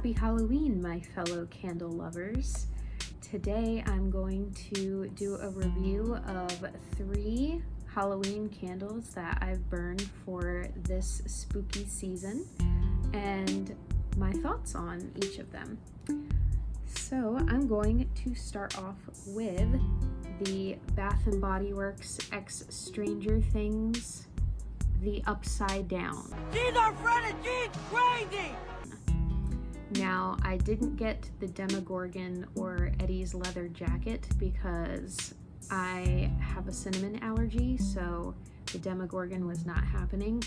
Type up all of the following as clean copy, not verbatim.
Happy Halloween, my fellow candle lovers. Today I'm going to do a review of 3 Halloween candles that I've burned for this spooky season and my thoughts on each of them. So I'm going to start off with the Bath & Body Works X Stranger Things, the Upside Down. She's our friend and she's crazy! Now, I didn't get the Demogorgon or Eddie's leather jacket because I have a cinnamon allergy, so the Demogorgon was not happening.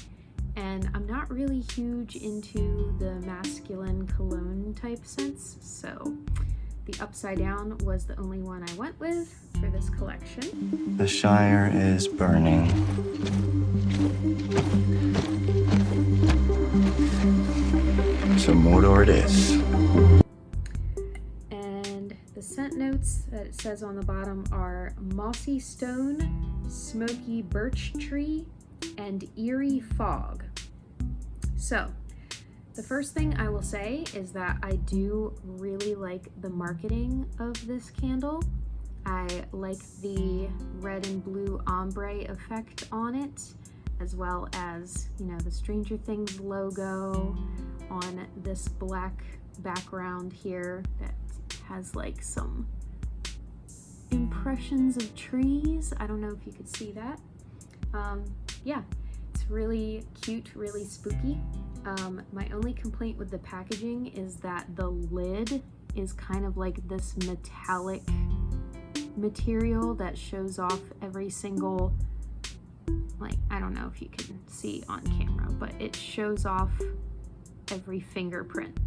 And I'm not really huge into the masculine cologne type scents, so the Upside Down was the only one I went with for this collection. The Shire is burning. So Mordor it is. And the scent notes that it says on the bottom are mossy stone, smoky birch tree, and eerie fog. So the first thing I will say is that I do really like the marketing of this candle. I like the red and blue ombre effect on it, as well as, you know, the Stranger Things logo on this black background here that has like some impressions of trees. I don't know if you could see that. Yeah, it's really cute, really spooky. My only complaint with the packaging is that the lid is kind of like this metallic material that shows off every single, like, I don't know if you can see on camera, but it shows off every fingerprint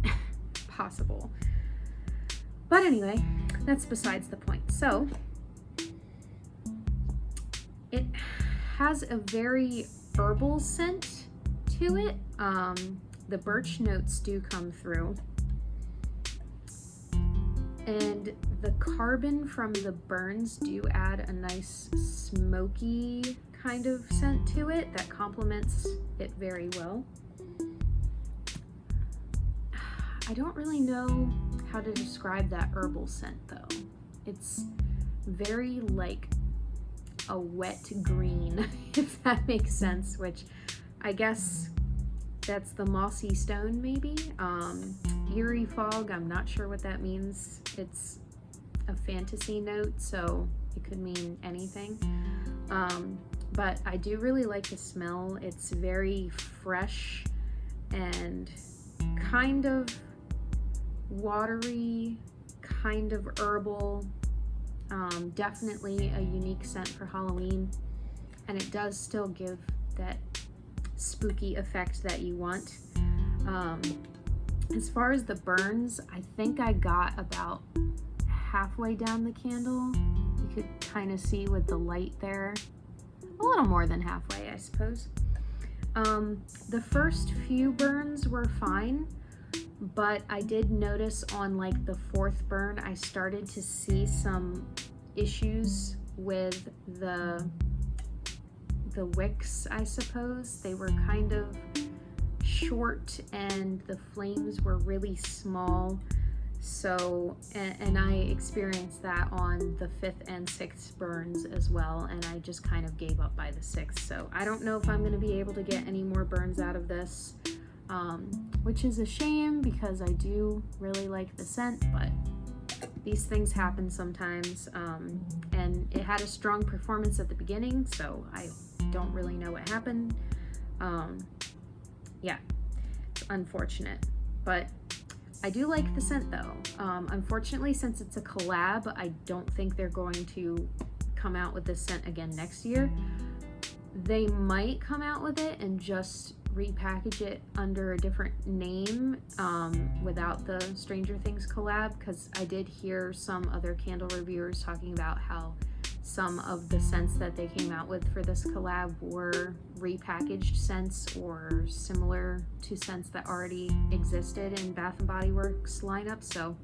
possible. But anyway, that's besides the point. So it has a very herbal scent to it. The birch notes do come through, and the carbon from the burns do add a nice smoky kind of scent to it that complements it very well. I don't really know how to describe that herbal scent though. It's very like a wet green, if that makes sense, which I guess that's the mossy stone maybe. Eerie fog, I'm not sure what that means. It's a fantasy note, so it could mean anything. But I do really like the smell. It's very fresh and kind of watery, kind of herbal. Definitely a unique scent for Halloween, and it does still give that spooky effect that you want. As far as the burns, I think I got about halfway down the candle. You could kind of see with the light there, a little more than halfway, I suppose. The first few burns were fine, but I did notice on like the 4th burn, I started to see some issues with the wicks, I suppose. They were kind of short and the flames were really small. So, and I experienced that on the 5th and 6th burns as well, and I just kind of gave up by the 6th. So I don't know if I'm going to be able to get any more burns out of this, which is a shame because I do really like the scent, but these things happen sometimes. And it had a strong performance at the beginning, so I don't really know what happened. Yeah, it's unfortunate, but I do like the scent though. Unfortunately, since it's a collab, I don't think they're going to come out with this scent again next year. They might come out with it and just repackage it under a different name without the Stranger Things collab, because I did hear some other candle reviewers talking about how some of the scents that they came out with for this collab were repackaged scents or similar to scents that already existed in Bath & Body Works lineup. So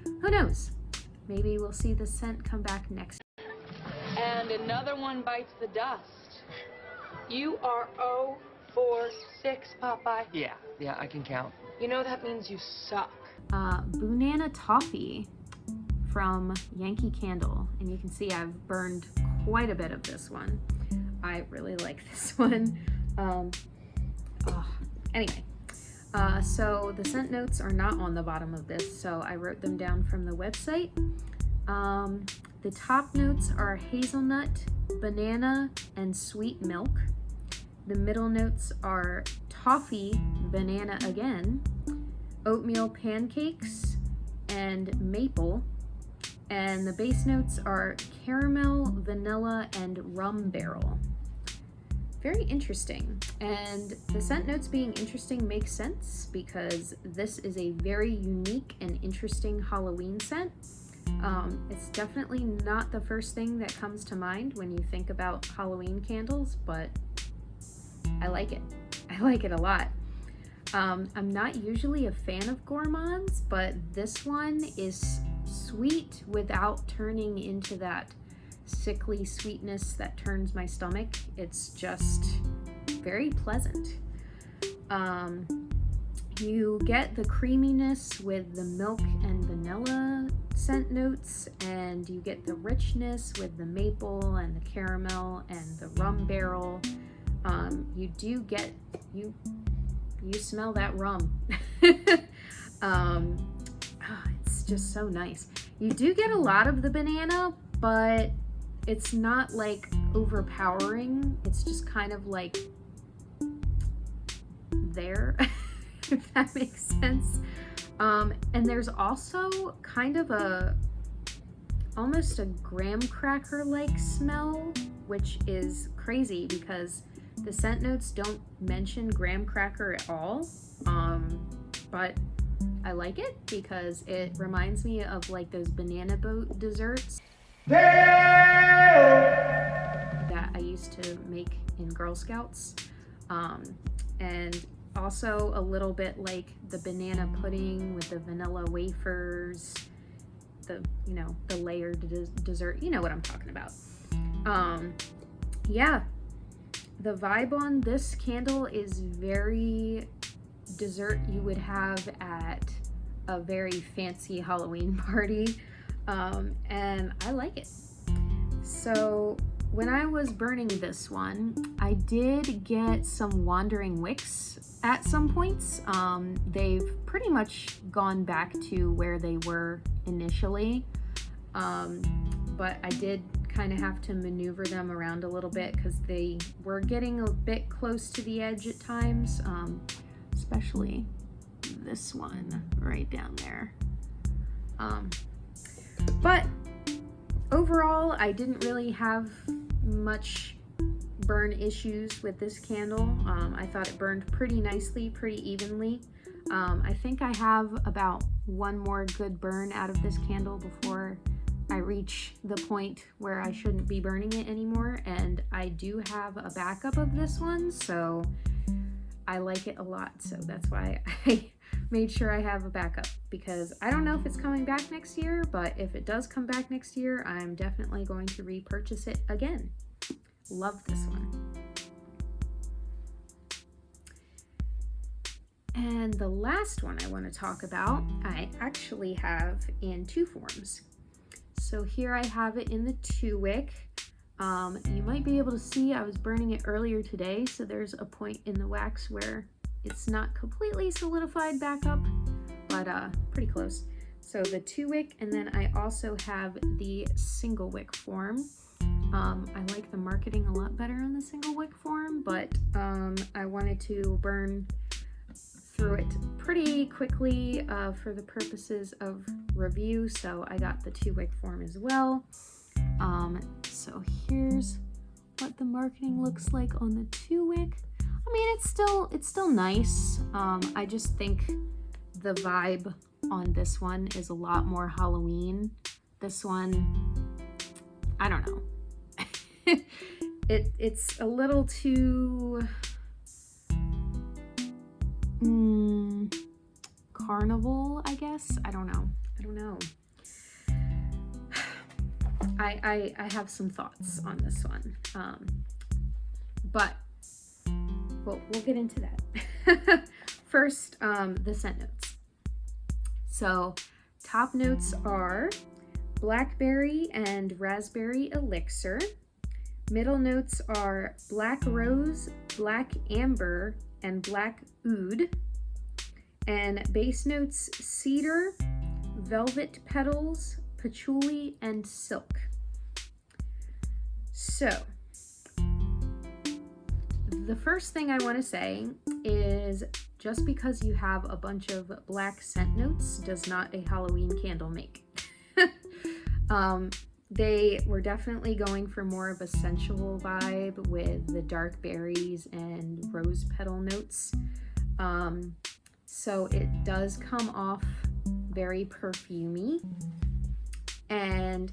who knows? Maybe we'll see the scent come back next. And another one bites the dust. You are 0 for 6, Popeye. Yeah, I can count. You know that means you suck. Boonana Toffee from Yankee Candle. And you can see I've burned quite a bit of this one. I really like this one. Anyway, so the scent notes are not on the bottom of this, so I wrote them down from the website. The top notes are hazelnut, banana, and sweet milk. The middle notes are toffee, banana again, oatmeal pancakes, and maple. And the base notes are caramel, vanilla, and rum barrel. Very interesting. And the scent notes being interesting makes sense because this is a very unique and interesting Halloween scent. It's definitely not the first thing that comes to mind when you think about Halloween candles, but I like it. I like it a lot. I'm not usually a fan of gourmands, but this one is sweet without turning into that sickly sweetness that turns my stomach. It's just very pleasant. You get the creaminess with the milk and vanilla scent notes, and you get the richness with the maple and the caramel and the rum barrel. You do get, you smell that rum. It's just so nice. You do get a lot of the banana, but it's not like overpowering. It's just kind of like there, if that makes sense. And there's also kind of almost a graham cracker like smell, which is crazy because the scent notes don't mention graham cracker at all. But I like it because it reminds me of like those banana boat desserts that I used to make in Girl Scouts. And also a little bit like the banana pudding with the vanilla wafers, the layered dessert. You know what I'm talking about. Yeah, the vibe on this candle is very dessert you would have at a very fancy Halloween party, and I like it. So when I was burning this one, I did get some wandering wicks at some points. They've pretty much gone back to where they were initially, but I did kind of have to maneuver them around a little bit because they were getting a bit close to the edge at times, especially this one right down there. But overall, I didn't really have much burn issues with this candle. I thought it burned pretty nicely, pretty evenly. I think I have about one more good burn out of this candle before I reach the point where I shouldn't be burning it anymore, and I do have a backup of this one, so I like it a lot. So that's why I made sure I have a backup, because I don't know if it's coming back next year, but if it does come back next year, I'm definitely going to repurchase it again. Love this one. And the last one I want to talk about, I actually have in two forms. So here I have it in the 2-wick. You might be able to see I was burning it earlier today, so there's a point in the wax where it's not completely solidified back up, but pretty close. So the 2-wick, and then I also have the single wick form. I like the marketing a lot better on the single wick form, but I wanted to burn through it pretty quickly for the purposes of review, so I got the 2-wick form as well. So here's what the marketing looks like on the 2-wick. I mean, it's still nice. I just think the vibe on this one is a lot more Halloween. This one, I don't know. It's a little too carnival, I guess. I don't know. I have some thoughts on this one, but we'll get into that. First, the scent notes. So top notes are blackberry and raspberry elixir. Middle notes are black rose, black amber, and black oud. And base notes cedar, velvet petals, patchouli, and silk. So the first thing I want to say is just because you have a bunch of black scent notes does not a Halloween candle make. They were definitely going for more of a sensual vibe with the dark berries and rose petal notes. So it does come off very perfumey, and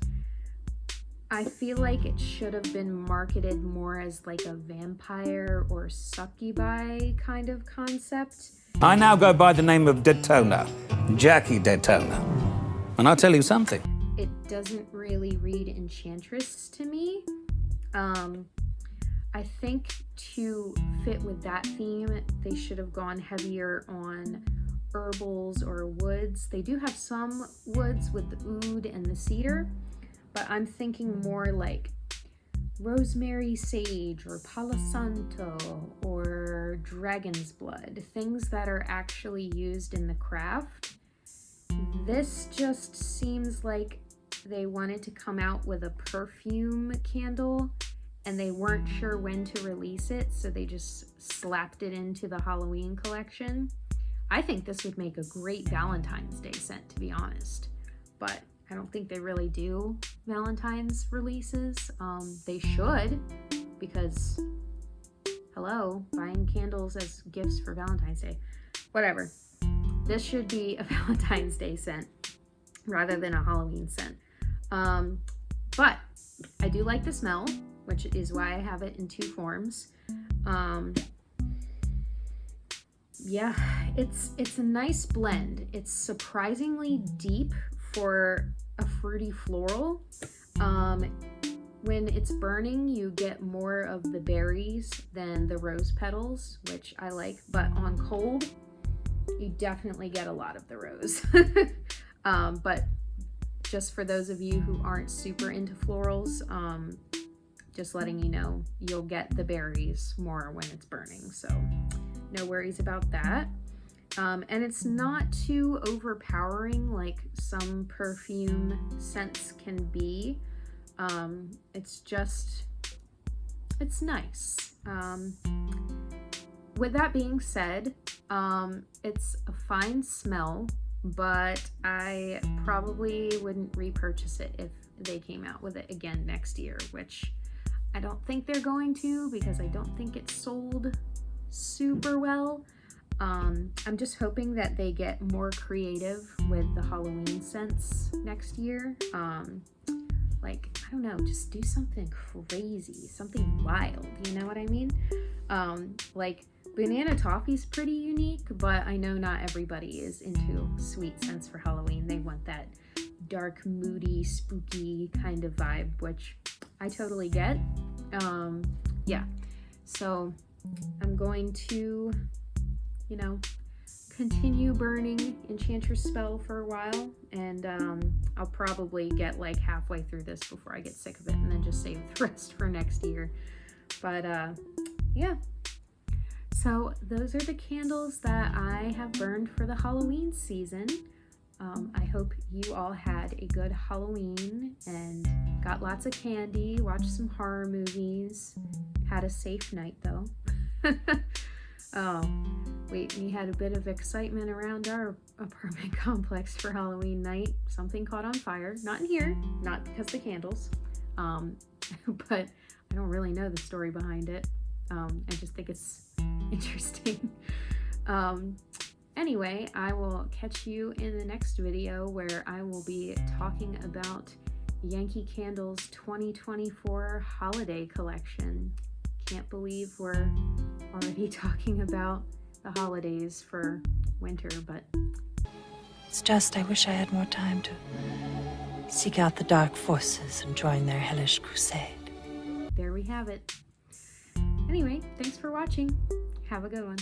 I feel like it should have been marketed more as like a vampire or succubi kind of concept. I now go by the name of Daytona, Jackie Daytona. And I'll tell you something. It doesn't really read Enchantress to me. I think to fit with that theme, they should have gone heavier on herbals or woods. They do have some woods with the oud and the cedar, but I'm thinking more like rosemary sage or palo santo or dragon's blood, things that are actually used in the craft. This just seems like they wanted to come out with a perfume candle and they weren't sure when to release it, so they just slapped it into the Halloween collection. I think this would make a great Valentine's Day scent, to be honest, but I don't think they really do Valentine's releases. They should, because hello, buying candles as gifts for Valentine's Day. Whatever. This should be a Valentine's Day scent rather than a Halloween scent. But I do like the smell, which is why I have it in 2 forms. Yeah, it's a nice blend. It's surprisingly deep for a fruity floral. When it's burning, you get more of the berries than the rose petals, which I like, but on cold, you definitely get a lot of the rose. But just for those of you who aren't super into florals, just letting you know, you'll get the berries more when it's burning, so no worries about that. And it's not too overpowering like some perfume scents can be. It's nice. With that being said, it's a fine smell, but I probably wouldn't repurchase it if they came out with it again next year, which I don't think they're going to, because I don't think it's sold super well. I'm just hoping that they get more creative with the Halloween scents next year. Like, I don't know, just do something crazy, something wild, you know what I mean? Like, Boonana Toffee's pretty unique, but I know not everybody is into sweet scents for Halloween. They want that dark, moody, spooky kind of vibe, which I totally get. Yeah, so I'm going to, you know, continue burning Enchantress spell for a while, and I'll probably get like halfway through this before I get sick of it and then just save the rest for next year. But yeah, so those are the candles that I have burned for the Halloween season. I hope you all had a good Halloween and got lots of candy, watched some horror movies, had a safe night though. Oh, we had a bit of excitement around our apartment complex for Halloween night. Something caught on fire. Not in here, not because of the candles, but I don't really know the story behind it. I just think it's interesting. Anyway, I will catch you in the next video where I will be talking about Yankee Candle's 2024 holiday collection. Can't believe we're already talking about the holidays for winter, but it's just I wish I had more time to seek out the dark forces and join their hellish crusade. There we have it. Anyway, thanks for watching. Have a good one.